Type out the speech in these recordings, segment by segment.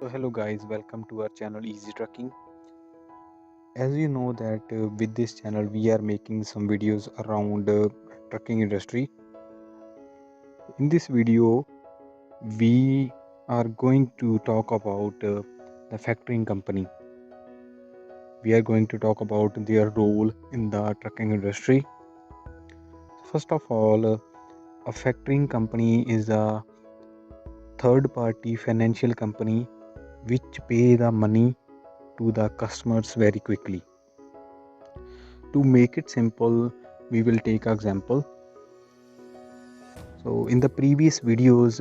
So hello guys, welcome to our channel Easy Trucking. As you know that with this channel we are making some videos around trucking industry. In this video we are going to talk about the factoring company. We are going to talk about their role in the trucking industry. First of all, a factoring company is a third party financial company which pay the money to the customers very quickly. To make it simple, we will take an example. So in the previous videos,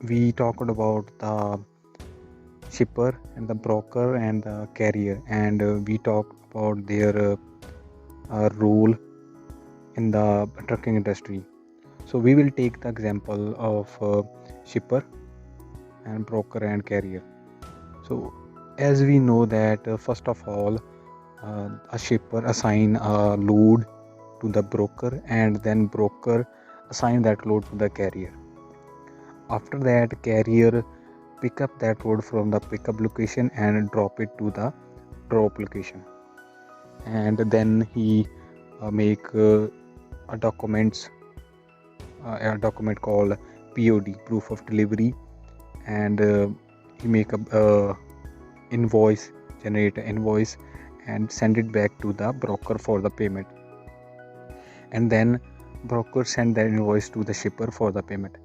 we talked about the shipper and the broker and the carrier, and we talked about their role in the trucking industry. So we will take the example of shipper and broker and carrier. So as we know that first of all, a shipper assign a load to the broker, and then broker assign that load to the carrier. After that, carrier pick up that load from the pickup location and drop it to the drop location, and then he make a document called POD, proof of delivery, and he make a invoice, generate an invoice and send it back to the broker for the payment, and then broker send that invoice to the shipper for the payment.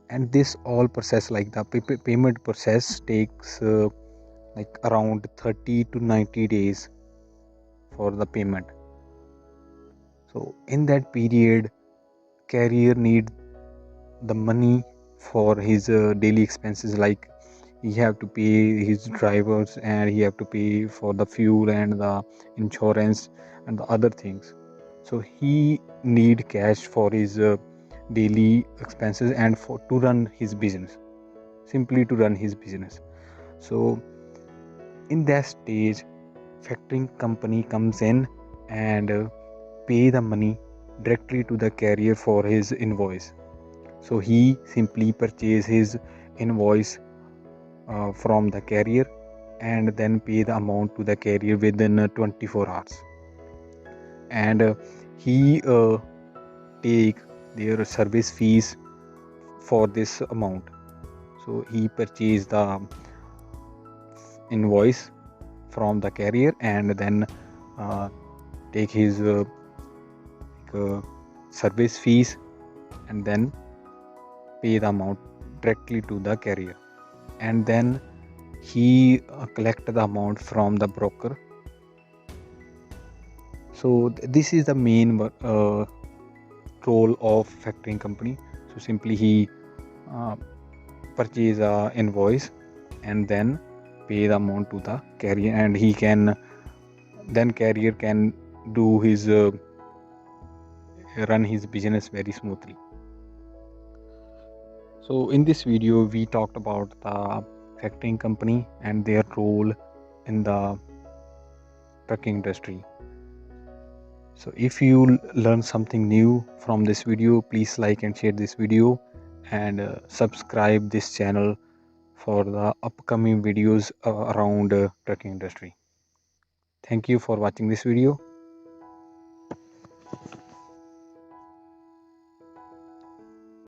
And this all process, like the payment process, takes like around 30 to 90 days for the payment. So in that period, carrier need the money for his daily expenses, like he have to pay his drivers, and he have to pay for the fuel and the insurance and the other things. So he need cash for his daily expenses and for to run his business, simply to run his business. So in that stage, factoring company comes in and pay the money directly to the carrier for his invoice. So he simply purchase his invoice from the carrier and then pay the amount to the carrier within 24 hours, and he take their service fees for this amount. So he purchase the invoice from the carrier and then uh, take his service fees and then pay the amount directly to the carrier, and then he collect the amount from the broker. So this is the main role of factoring company. So simply he uh, purchase a invoice and then pay the amount to the carrier, and he can then carrier can do his run his business very smoothly. So in this video we talked about the factoring company and their role in the trucking industry. So if you learn something new from this video, please like and share this video, and subscribe this channel for the upcoming videos around trucking industry. Thank you for watching this video.